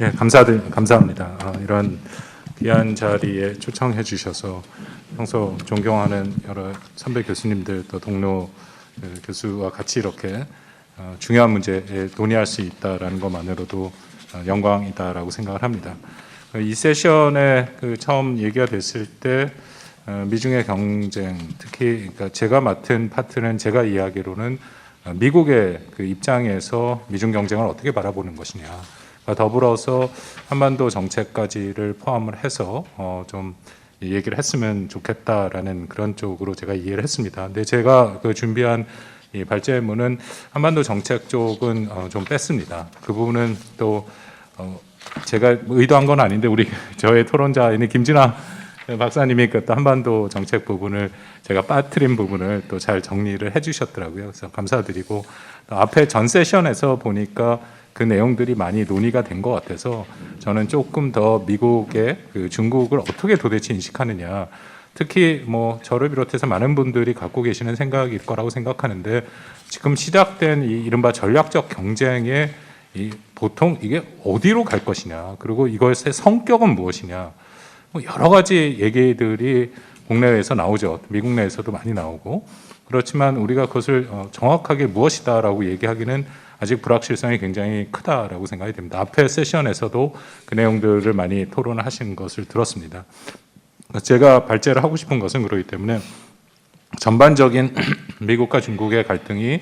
예, 감사합니다. 이런 귀한 자리에 초청해 주셔서 평소 존경하는 여러 선배 교수님들 또 동료 교수와 같이 이렇게 중요한 문제에 논의할 수 있다라는 것만으로도 영광이다라고 생각을 합니다. 이 세션에 처음 얘기가 됐을 때 미중의 경쟁, 특히 그러니까 제가 맡은 파트는 제가 이야기로는 미국의 그 입장에서 미중 경쟁을 어떻게 바라보는 것이냐. 더불어서 한반도 정책까지를 포함을 해서 좀 얘기를 했으면 좋겠다라는 그런 쪽으로 제가 이해를 했습니다. 근데 제가 그 준비한 이 발제문은 한반도 정책 쪽은 좀 뺐습니다. 그 부분은 또 제가 의도한 건 아닌데 우리 저의 토론자인 김진아 박사님이 그 한반도 정책 부분을 제가 빠뜨린 부분을 또 잘 정리를 해주셨더라고요. 그래서 감사드리고 앞에 전 세션에서 보니까 그 내용들이 많이 논의가 된 것 같아서 저는 조금 더 미국의 그 중국을 어떻게 도대체 인식하느냐, 특히 뭐 저를 비롯해서 많은 분들이 갖고 계시는 생각일 거라고 생각하는데 지금 시작된 이 이른바 전략적 경쟁에 보통 이게 어디로 갈 것이냐, 그리고 이것의 성격은 무엇이냐, 뭐 여러 가지 얘기들이 국내에서 나오죠. 미국 내에서도 많이 나오고. 그렇지만 우리가 그것을 정확하게 무엇이다라고 얘기하기는 아직 불확실성이 굉장히 크다라고 생각이 됩니다. 앞에 세션에서도 그 내용들을 많이 토론을 하신 것을 들었습니다. 제가 발제를 하고 싶은 것은 그렇기 때문에 전반적인 미국과 중국의 갈등이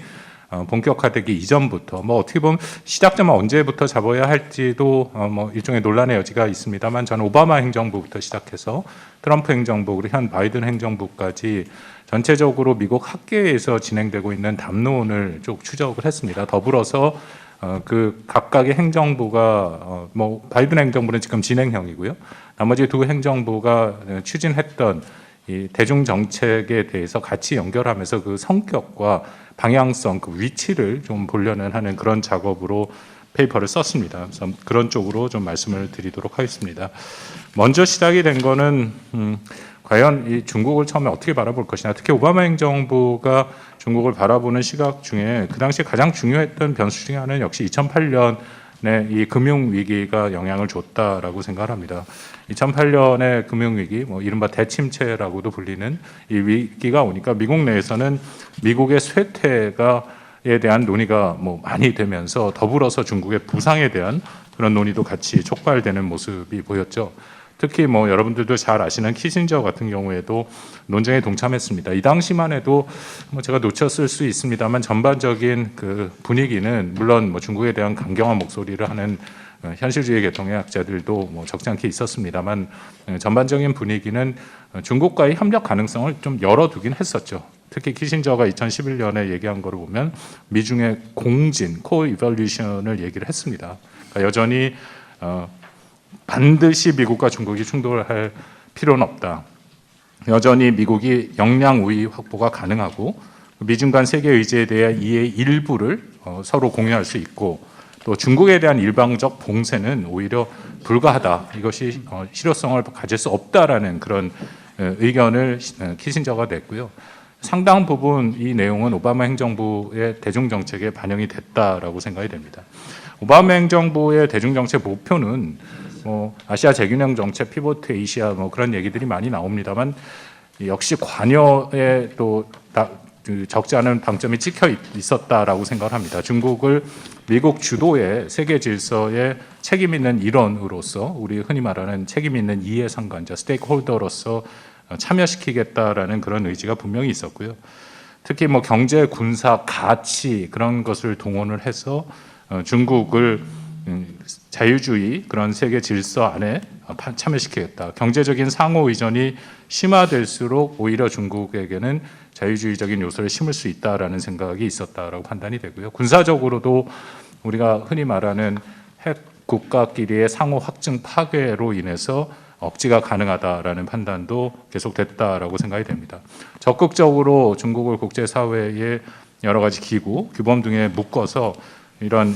본격화되기 이전부터 뭐 어떻게 보면 시작점은 언제부터 잡아야 할지도 뭐 일종의 논란의 여지가 있습니다만 저는 오바마 행정부부터 시작해서 트럼프 행정부 그리고 현 바이든 행정부까지 전체적으로 미국 학계에서 진행되고 있는 담론을 쭉 추적을 했습니다. 더불어서 그 각각의 행정부가 뭐 바이든 행정부는 지금 진행형이고요. 나머지 두 행정부가 추진했던 이 대중 정책에 대해서 같이 연결하면서 그 성격과 방향성, 그 위치를 좀 보려는 하는 그런 작업으로 페이퍼를 썼습니다. 그래서 그런 쪽으로 좀 말씀을 드리도록 하겠습니다. 먼저 시작이 된 거는 과연 이 중국을 처음에 어떻게 바라볼 것이냐, 특히 오바마 행정부가 중국을 바라보는 시각 중에 그 당시에 가장 중요했던 변수 중에 하나는 역시 2008년에 이 금융위기가 영향을 줬다라고 생각을 합니다. 2008년의 금융위기, 뭐 이른바 대침체라고도 불리는 이 위기가 오니까 미국 내에서는 미국의 쇠퇴에 대한 논의가 뭐 많이 되면서 더불어서 중국의 부상에 대한 그런 논의도 같이 촉발되는 모습이 보였죠. 특히 뭐 여러분들도 잘 아시는 키신저 같은 경우에도 논쟁에 동참했습니다. 이 당시만 해도 뭐 제가 놓쳤을 수 있습니다만 전반적인 그 분위기는 물론 뭐 중국에 대한 강경한 목소리를 하는 현실주의 계통의 학자들도 뭐 적지 않게 있었습니다만 전반적인 분위기는 중국과의 협력 가능성을 좀 열어두긴 했었죠. 특히 키신저가 2011년에 얘기한 거를 보면 미중의 공진, 코이벌루션을 얘기를 했습니다. 그러니까 여전히 반드시 미국과 중국이 충돌을 할 필요는 없다. 여전히 미국이 역량 우위 확보가 가능하고 미중 간 세계 의제에 대한 이해의 일부를 서로 공유할 수 있고 또 중국에 대한 일방적 봉쇄는 오히려 불가하다. 이것이 실효성을 가질 수 없다라는 그런 의견을 키신저가 냈고요. 상당 부분 이 내용은 오바마 행정부의 대중정책에 반영이 됐다라고 생각이 됩니다. 오바마 행정부의 대중정책 목표는 뭐 아시아 재균형 정책, 피보트 에이시아 뭐 그런 얘기들이 많이 나옵니다만 역시 관여에 또 적지 않은 방점이 찍혀 있었다라고 생각을 합니다. 중국을 미국 주도의 세계 질서에 책임 있는 일원으로서 우리 흔히 말하는 책임 있는 이해상관자, 스테이크홀더로서 참여시키겠다라는 그런 의지가 분명히 있었고요. 특히 뭐 경제, 군사, 가치 그런 것을 동원을 해서 중국을 자유주의 그런 세계 질서 안에 참여시키겠다. 경제적인 상호 의존이 심화될수록 오히려 중국에게는 자유주의적인 요소를 심을 수 있다라는 생각이 있었다라고 판단이 되고요. 군사적으로도 우리가 흔히 말하는 핵 국가끼리의 상호 확증 파괴로 인해서 억지가 가능하다라는 판단도 계속됐다라고 생각이 됩니다. 적극적으로 중국을 국제사회의 여러 가지 기구, 규범 등에 묶어서 이런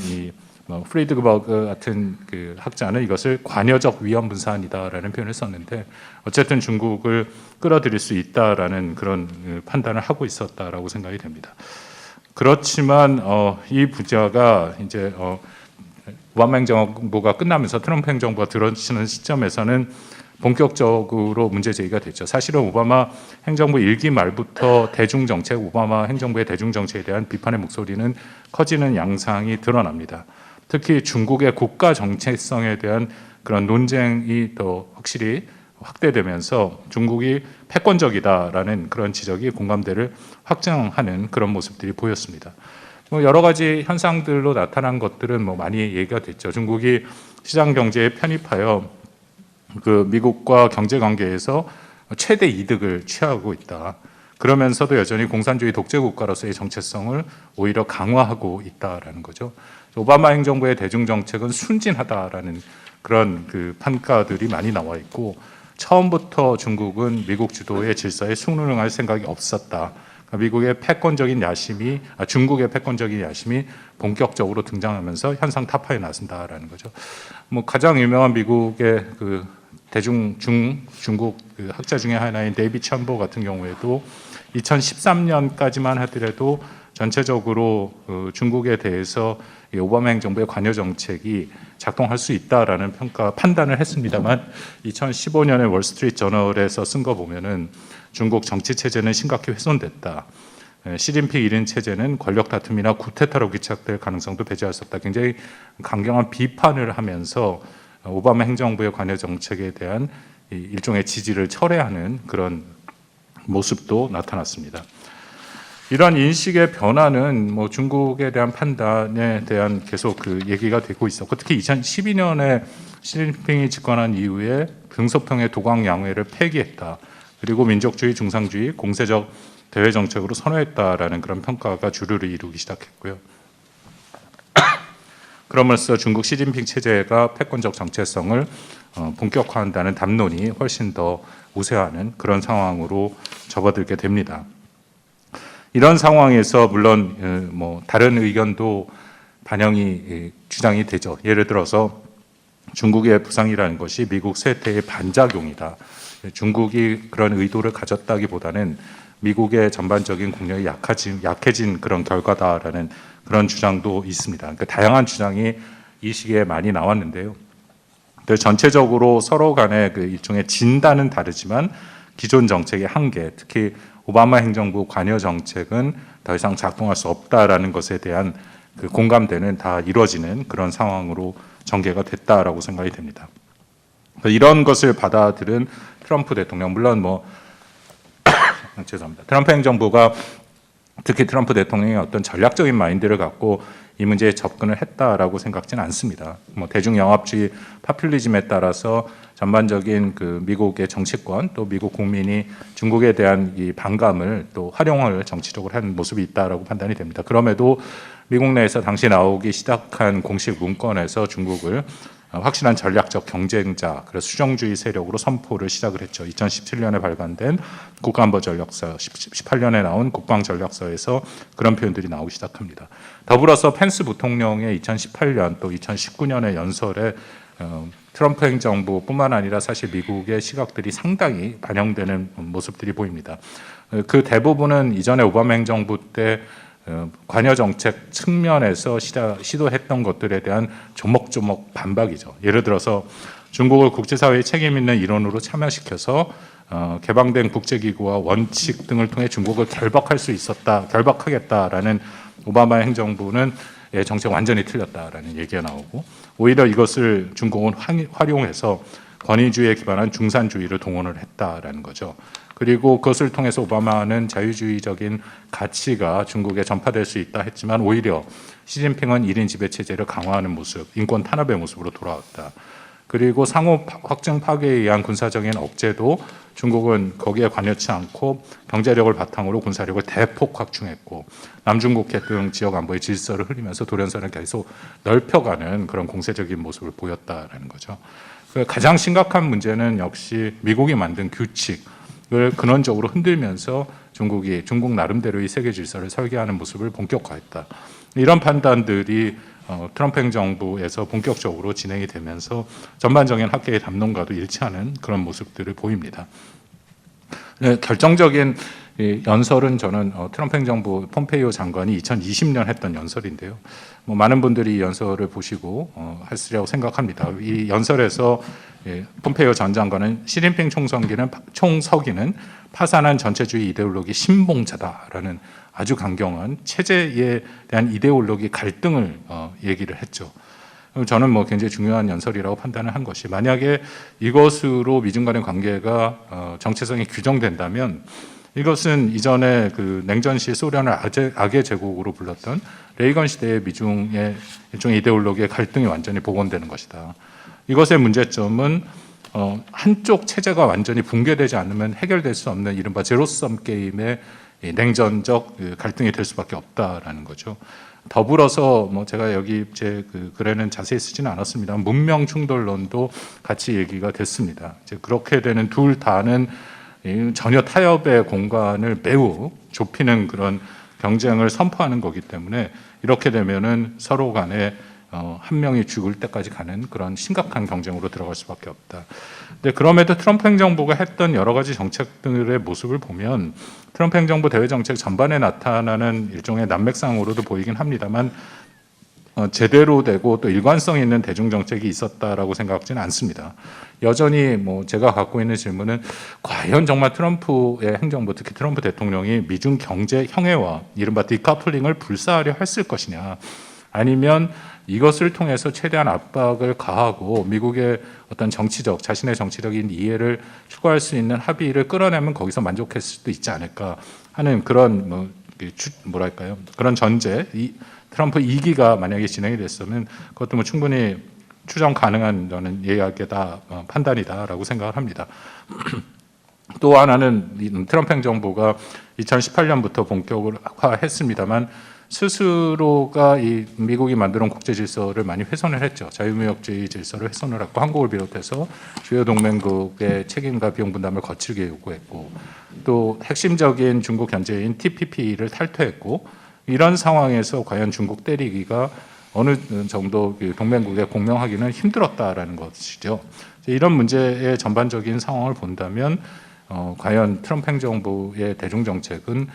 프리드버그 같은 그 학자는 이것을 관여적 위험 분산이다라는 표현을 썼는데 어쨌든 중국을 끌어들일 수 있다라는 그런 판단을 하고 있었다라고 생각이 됩니다. 그렇지만 이 분야가 이제 오바마 행정부가 끝나면서 트럼프 행정부가 들어서는 시점에서는 본격적으로 문제 제기가 됐죠. 사실은 오바마 행정부 1기 말부터 대중정책, 오바마 행정부의 대중정책에 대한 비판의 목소리는 커지는 양상이 드러납니다. 특히 중국의 국가 정체성에 대한 그런 논쟁이 더 확실히 확대되면서 중국이 패권적이다라는 그런 지적이 공감대를 확장하는 그런 모습들이 보였습니다. 여러 가지 현상들로 나타난 것들은 많이 얘기가 됐죠. 중국이 시장 경제에 편입하여 그 미국과 경제 관계에서 최대 이득을 취하고 있다. 그러면서도 여전히 공산주의 독재 국가로서의 정체성을 오히려 강화하고 있다라는 거죠. 오바마 행정부의 대중 정책은 순진하다라는 그런 그 판가들이 많이 나와 있고, 처음부터 중국은 미국 주도의 질서에 순응할 생각이 없었다. 미국의 패권적인 야심이 중국의 패권적인 야심이 본격적으로 등장하면서 현상 타파에 나선다라는 거죠. 가장 유명한 미국의 그 중국 그 학자 중에 하나인 데이비 참보 같은 경우에도 2013년까지만 하더라도 전체적으로 중국에 대해서 오바마 행정부의 관여 정책이 작동할 수 있다라는 판단을 했습니다만 2015년에 월스트리트 저널에서 쓴 거 보면은 중국 정치 체제는 심각히 훼손됐다. 시진핑 1인 체제는 권력 다툼이나 쿠데타로 귀착될 가능성도 배제할 수 없다. 굉장히 강경한 비판을 하면서 오바마 행정부의 관여 정책에 대한 일종의 지지를 철회하는 그런 모습도 나타났습니다. 이런 인식의 변화는 중국에 대한 판단에 대한 계속 그 얘기가 되고 있었고, 특히 2012년에 시진핑이 집권한 이후에 등소평의 도광 양회를 폐기했다. 그리고 민족주의, 중상주의, 공세적 대외 정책으로 선호했다라는 그런 평가가 주류를 이루기 시작했고요. 그러면서 중국 시진핑 체제가 패권적 정체성을 본격화한다는 담론이 훨씬 더 우세하는 그런 상황으로 접어들게 됩니다. 이런 상황에서 물론 다른 의견도 반영이 주장이 되죠. 예를 들어서 중국의 부상이라는 것이 미국 쇠퇴의 반작용이다. 중국이 그런 의도를 가졌다기보다는 미국의 전반적인 국력이 약해진 그런 결과다라는 그런 주장도 있습니다. 그러니까 다양한 주장이 이 시기에 많이 나왔는데요. 전체적으로 서로 간의 그 일종의 진단은 다르지만 기존 정책의 한계, 특히 오바마 행정부 관여 정책은 더 이상 작동할 수 없다라는 것에 대한 그 공감대는 다 이루어지는 그런 상황으로 전개가 됐다라고 생각이 됩니다. 이런 것을 받아들은 트럼프 대통령, 물론 죄송합니다. 트럼프 행정부가 특히 트럼프 대통령이 어떤 전략적인 마인드를 갖고 이 문제에 접근을 했다라고 생각지는 않습니다. 대중영합주의 파퓰리즘에 따라서 전반적인 그 미국의 정치권 또 미국 국민이 중국에 대한 이 반감을 또 활용을 정치적으로 한 모습이 있다라고 판단이 됩니다. 그럼에도 미국 내에서 당시 나오기 시작한 공식 문건에서 중국을 확실한 전략적 경쟁자, 그래서 수정주의 세력으로 선포를 시작을 했죠. 2017년에 발간된 국가안보전략서, 18년에 나온 국방전략서에서 그런 표현들이 나오기 시작합니다. 더불어서 펜스 부통령의 2018년 또 2019년의 연설에 트럼프 행정부뿐만 아니라 사실 미국의 시각들이 상당히 반영되는 모습들이 보입니다. 그 대부분은 이전에 오바마 행정부 때 관여 정책 측면에서 시도했던 것들에 대한 조목조목 반박이죠. 예를 들어서 중국을 국제사회의 책임 있는 일원으로 참여시켜서 개방된 국제기구와 원칙 등을 통해 중국을 결박하겠다라는 오바마 행정부는 정책 완전히 틀렸다라는 얘기가 나오고, 오히려 이것을 중국은 활용해서 권위주의에 기반한 중산주의를 동원을 했다라는 거죠. 그리고 그것을 통해서 오바마는 자유주의적인 가치가 중국에 전파될 수 있다 했지만 오히려 시진핑은 1인 지배체제를 강화하는 모습, 인권 탄압의 모습으로 돌아왔다. 그리고 상호 확증 파괴에 의한 군사적인 억제도 중국은 거기에 관여치 않고 경제력을 바탕으로 군사력을 대폭 확충했고, 남중국해 등 지역 안보의 질서를 흐리면서 돌연선을 계속 넓혀가는 그런 공세적인 모습을 보였다라는 거죠. 가장 심각한 문제는 역시 미국이 만든 규칙을 근원적으로 흔들면서 중국 나름대로의 세계 질서를 설계하는 모습을 본격화했다. 이런 판단들이 트럼프 행정부에서 본격적으로 진행이 되면서 전반적인 학계의 담론과도 일치하는 그런 모습들을 보입니다. 결정적인 이 연설은 저는 트럼프 행정부 폼페이오 장관이 2020년 했던 연설인데요. 뭐 많은 분들이 이 연설을 보시고 하시리라고 생각합니다. 이 연설에서 폼페이오 전 장관은 시진핑 총서기는 파산한 전체주의 이데올로기 신봉자다라는 아주 강경한 체제에 대한 이데올로기 갈등을 얘기를 했죠. 저는 뭐 굉장히 중요한 연설이라고 판단을 한 것이, 만약에 이것으로 미중 간의 관계가 정체성이 규정된다면 이것은 이전에 그 냉전 시 소련을 악의 제국으로 불렀던 레이건 시대의 미중의 일종의 이데올로기의 갈등이 완전히 복원되는 것이다. 이것의 문제점은 한쪽 체제가 완전히 붕괴되지 않으면 해결될 수 없는 이른바 제로섬 게임의 냉전적 갈등이 될 수밖에 없다라는 거죠. 더불어서 뭐 제가 여기 제 그 글에는 자세히 쓰지는 않았습니다. 문명 충돌론도 같이 얘기가 됐습니다. 이제 그렇게 되는 둘 다는 전혀 타협의 공간을 매우 좁히는 그런 경쟁을 선포하는 거기 때문에 이렇게 되면은 서로 간에 한 명이 죽을 때까지 가는 그런 심각한 경쟁으로 들어갈 수밖에 없다. 근데 그럼에도 트럼프 행정부가 했던 여러 가지 정책들의 모습을 보면 트럼프 행정부 대외 정책 전반에 나타나는 일종의 난맥상으로도 보이긴 합니다만 제대로 되고 또 일관성 있는 대중 정책이 있었다라고 생각하지는 않습니다. 여전히 뭐 제가 갖고 있는 질문은 과연 정말 트럼프의 행정부, 특히 트럼프 대통령이 미중 경제 형해와 이른바 디커플링을 불사하려 했을 것이냐, 아니면 이것을 통해서 최대한 압박을 가하고 미국의 어떤 정치적, 자신의 정치적인 이해를 추구할 수 있는 합의를 끌어내면 거기서 만족했을 수도 있지 않을까 하는 그런 뭐랄까요, 그런 전제, 이 트럼프 2기가 만약에 진행이 됐으면 그것도 뭐 충분히 추정 가능한 저는 예약이다, 판단이다라고 생각을 합니다. 또 하나는 트럼프 행정부가 2018년부터 본격화했습니다만 스스로가 이 미국이 만들어온 국제 질서를 많이 훼손을 했죠. 자유무역주의 질서를 훼손을 했고 한국을 비롯해서 주요 동맹국의 책임과 비용 분담을 거칠게 요구했고 또 핵심적인 중국 견제인 TPP를 탈퇴했고, 이런 상황에서 과연 중국 때리기가 어느 정도 동맹국에 공명하기는 힘들었다라는 것이죠. 이런 문제의 전반적인 상황을 본다면 과연 트럼프 행정부의 대중 정책은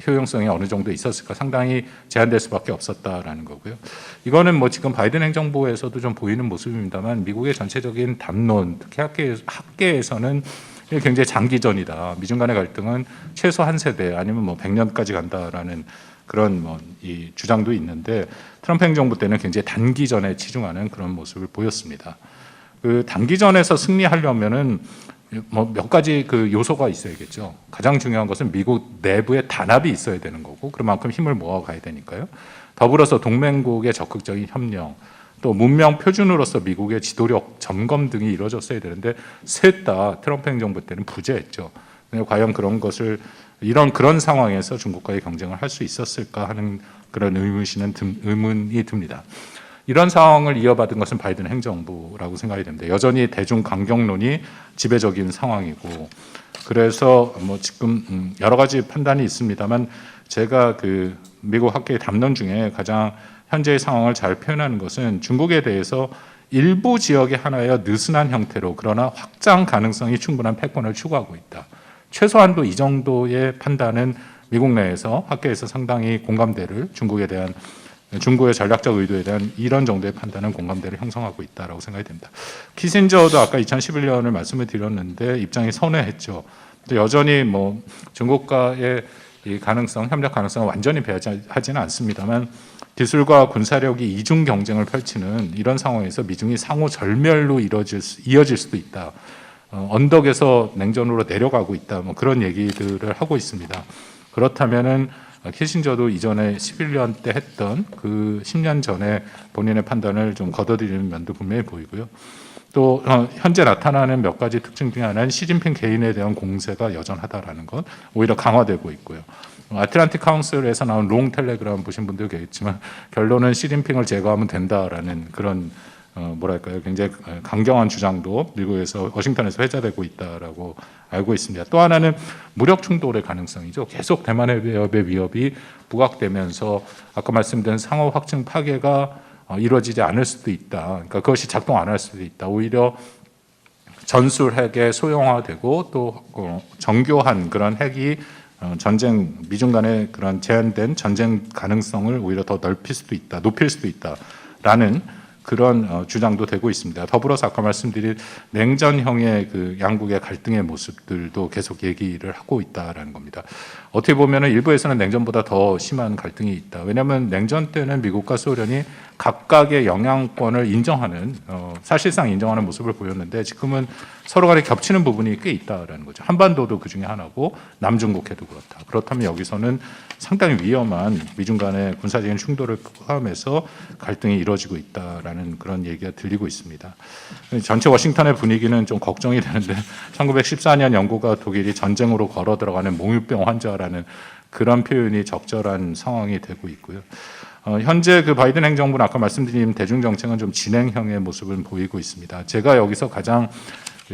효용성이 어느 정도 있었을까, 상당히 제한될 수밖에 없었다라는 거고요. 이거는 뭐 지금 바이든 행정부에서도 좀 보이는 모습입니다만 미국의 전체적인 담론, 특히 학계에서는 굉장히 장기전이다. 미중 간의 갈등은 최소 한 세대 아니면 뭐 100년까지 간다라는 그런 이 주장도 있는데 트럼프 행정부 때는 굉장히 단기전에 치중하는 그런 모습을 보였습니다. 그 단기전에서 승리하려면은 뭐 몇 가지 그 요소가 있어야겠죠. 가장 중요한 것은 미국 내부의 단합이 있어야 되는 거고, 그만큼 힘을 모아가야 되니까요. 더불어서 동맹국의 적극적인 협력, 또 문명 표준으로서 미국의 지도력 점검 등이 이루어졌어야 되는데 셋 다 트럼프 행정부 때는 부재했죠. 과연 그런 것을 그런 상황에서 중국과의 경쟁을 할 수 있었을까 하는 그런 의문이 듭니다. 이런 상황을 이어받은 것은 바이든 행정부라고 생각이 됩니다. 여전히 대중 강경론이 지배적인 상황이고, 그래서 뭐 지금 여러 가지 판단이 있습니다만 제가 그 미국 학계의 담론 중에 가장 현재의 상황을 잘 표현하는 것은 중국에 대해서 일부 지역의 하나의 느슨한 형태로 그러나 확장 가능성이 충분한 패권을 추구하고 있다. 최소한도 이 정도의 판단은 미국 내에서 학계에서 상당히 공감대를 중국의 전략적 의도에 대한 이런 정도의 판단은 공감대를 형성하고 있다라고 생각이 됩니다. 키신저도 아까 2011년을 말씀을 드렸는데 입장이 선회했죠. 여전히 뭐 중국과의 이 협력 가능성은 완전히 배제하지는 않습니다만 기술과 군사력이 이중 경쟁을 펼치는 이런 상황에서 미중이 상호 절멸로 이어질 수도 있다. 언덕에서 냉전으로 내려가고 있다. 뭐 그런 얘기들을 하고 있습니다. 그렇다면은 키신저도 이전에 11년 때 했던 그 10년 전에 본인의 판단을 좀 거둬들이는 면도 분명히 보이고요. 또 현재 나타나는 몇 가지 특징 중에 하나는 시진핑 개인에 대한 공세가 여전하다라는 것, 오히려 강화되고 있고요. 아틀란틱 카운슬에서 나온 롱 텔레그램 보신 분들 계겠지만 결론은 시진핑을 제거하면 된다라는 그런 뭐랄까요, 굉장히 강경한 주장도 미국에서 워싱턴에서 회자되고 있다라고 알고 있습니다. 또 하나는 무력 충돌의 가능성이죠. 계속 대만 해협의 위협이 부각되면서 아까 말씀드린 상호 확증 파괴가 이루어지지 않을 수도 있다. 그러니까 그것이 작동 안 할 수도 있다. 오히려 전술 핵에 소형화되고 또 정교한 그런 핵이 미중 간의 그런 제한된 전쟁 가능성을 오히려 더 넓힐 수도 있다, 높일 수도 있다라는 그런 주장도 되고 있습니다. 더불어서 아까 말씀드린 냉전형의 그 양국의 갈등의 모습들도 계속 얘기를 하고 있다라는 겁니다. 어떻게 보면 일부에서는 냉전보다 더 심한 갈등이 있다. 왜냐하면 냉전 때는 미국과 소련이 각각의 영향권을 인정하는 사실상 인정하는 모습을 보였는데 지금은 서로 간에 겹치는 부분이 꽤 있다라는 거죠. 한반도도 그 중에 하나고 남중국해도 그렇다. 그렇다면 여기서는 상당히 위험한 미중 간의 군사적인 충돌을 포함해서 갈등이 이루어지고 있다라는 그런 얘기가 들리고 있습니다. 전체 워싱턴의 분위기는 좀 걱정이 되는데 1914년 영국과 독일이 전쟁으로 걸어 들어가는 몽유병 환자라는 그런 표현이 적절한 상황이 되고 있고요. 현재 그 바이든 행정부는 아까 말씀드린 대중정책은 좀 진행형의 모습을 보이고 있습니다. 제가 여기서 가장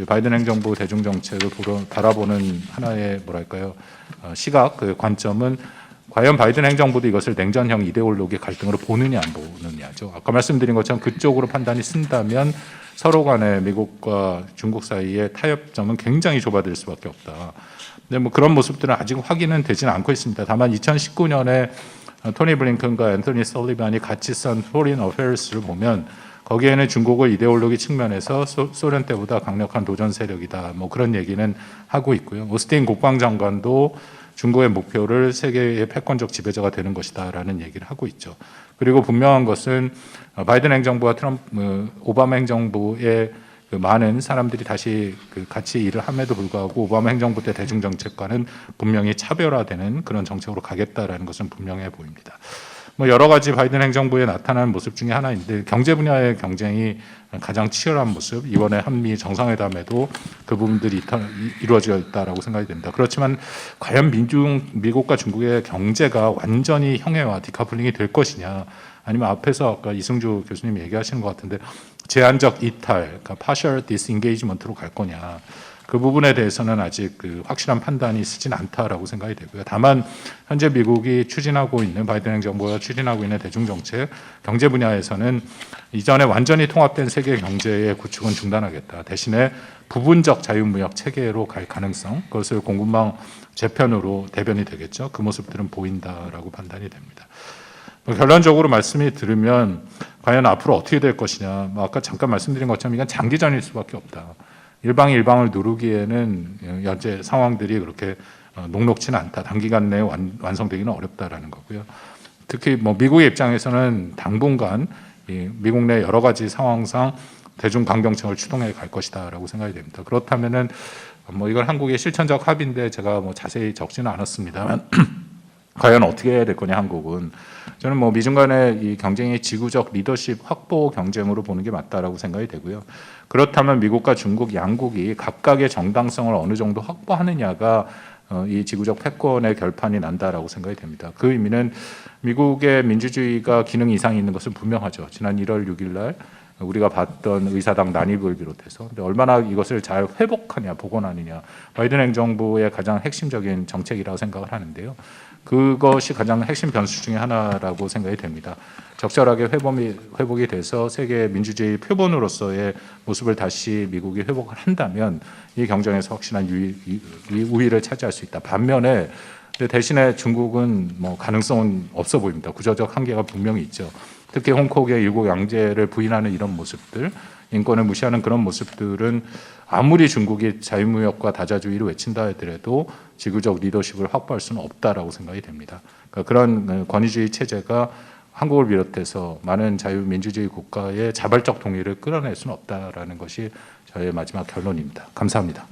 바이든 행정부 대중정책을 바라보는 하나의 시각, 그 관점은 과연 바이든 행정부도 이것을 냉전형 이데올로기 갈등으로 보느냐 안 보느냐죠. 아까 말씀드린 것처럼 그쪽으로 판단이 쓴다면 서로 간에 미국과 중국 사이의 타협점은 굉장히 좁아질 수밖에 없다. 근데 뭐 그런 모습들은 아직 확인은 되지는 않고 있습니다. 다만 2019년에 토니 블링컨과 앤토니 설리반이 같이 쓴 Foreign Affairs를 보면 거기에는 중국을 이데올로기 측면에서 소련 때보다 강력한 도전 세력이다. 뭐 그런 얘기는 하고 있고요. 오스틴 국방장관도 중국의 목표를 세계의 패권적 지배자가 되는 것이다라는 얘기를 하고 있죠. 그리고 분명한 것은 바이든 행정부와 오바마 행정부의 그 많은 사람들이 다시 같이 일을 함에도 불구하고 오바마 행정부 때 대중정책과는 분명히 차별화되는 그런 정책으로 가겠다라는 것은 분명해 보입니다. 뭐 여러 가지 바이든 행정부에 나타나는 모습 중에 하나인데 경제 분야의 경쟁이 가장 치열한 모습, 이번에 한미 정상회담에도 그 부분들이 이루어져 있다라고 생각이 됩니다. 그렇지만 과연 미국과 중국의 경제가 완전히 형해화, 디커플링이 될 것이냐, 아니면 앞에서 아까 이승주 교수님이 얘기하시는 것 같은데 제한적 이탈, 그러니까 partial disengagement로 갈 거냐, 그 부분에 대해서는 아직 확실한 판단이 쓰진 않다라고 생각이 되고요. 다만 현재 미국이 추진하고 있는 바이든 행정부가 추진하고 있는 대중정책, 경제 분야에서는 이전에 완전히 통합된 세계 경제의 구축은 중단하겠다. 대신에 부분적 자유무역 체계로 갈 가능성, 그것을 공급망 재편으로 대변이 되겠죠. 그 모습들은 보인다라고 판단이 됩니다. 결론적으로 말씀이 들으면 과연 앞으로 어떻게 될 것이냐. 아까 잠깐 말씀드린 것처럼 이건 장기전일 수밖에 없다. 일방이 일방을 누르기에는 현재 상황들이 그렇게 녹록치는 않다. 단기간 내에 완성되기는 어렵다라는 거고요. 특히 뭐 미국의 입장에서는 당분간 미국 내 여러 가지 상황상 대중 강경책을 추동해 갈 것이다라고 생각이 됩니다. 그렇다면은 뭐 이건 한국의 실천적 합의인데 제가 뭐 자세히 적지는 않았습니다만 과연 어떻게 해야 될 거냐 한국은. 저는 뭐 미중 간의 이 경쟁의 지구적 리더십 확보 경쟁으로 보는 게 맞다라고 생각이 되고요. 그렇다면 미국과 중국 양국이 각각의 정당성을 어느 정도 확보하느냐가 이 지구적 패권의 결판이 난다라고 생각이 됩니다. 그 의미는 미국의 민주주의가 기능 이상이 있는 것은 분명하죠. 지난 1월 6일 날 우리가 봤던 의사당 난입을 비롯해서 근데 얼마나 이것을 잘 회복하냐, 복원하느냐, 바이든 행정부의 가장 핵심적인 정책이라고 생각을 하는데요. 그것이 가장 핵심 변수 중에 하나라고 생각이 됩니다. 적절하게 회복이 돼서 세계 민주주의 표본으로서의 모습을 다시 미국이 회복을 한다면 이 경쟁에서 확실한 우위를 차지할 수 있다. 반면에 대신에 중국은 뭐 가능성은 없어 보입니다. 구조적 한계가 분명히 있죠. 특히 홍콩의 일국 양제를 부인하는 이런 모습들, 인권을 무시하는 그런 모습들은 아무리 중국이 자유무역과 다자주의를 외친다 하더라도 지구적 리더십을 확보할 수는 없다라고 생각이 됩니다. 그러니까 그런 권위주의 체제가 한국을 비롯해서 많은 자유민주주의 국가의 자발적 동의를 끌어낼 수는 없다라는 것이 저의 마지막 결론입니다. 감사합니다.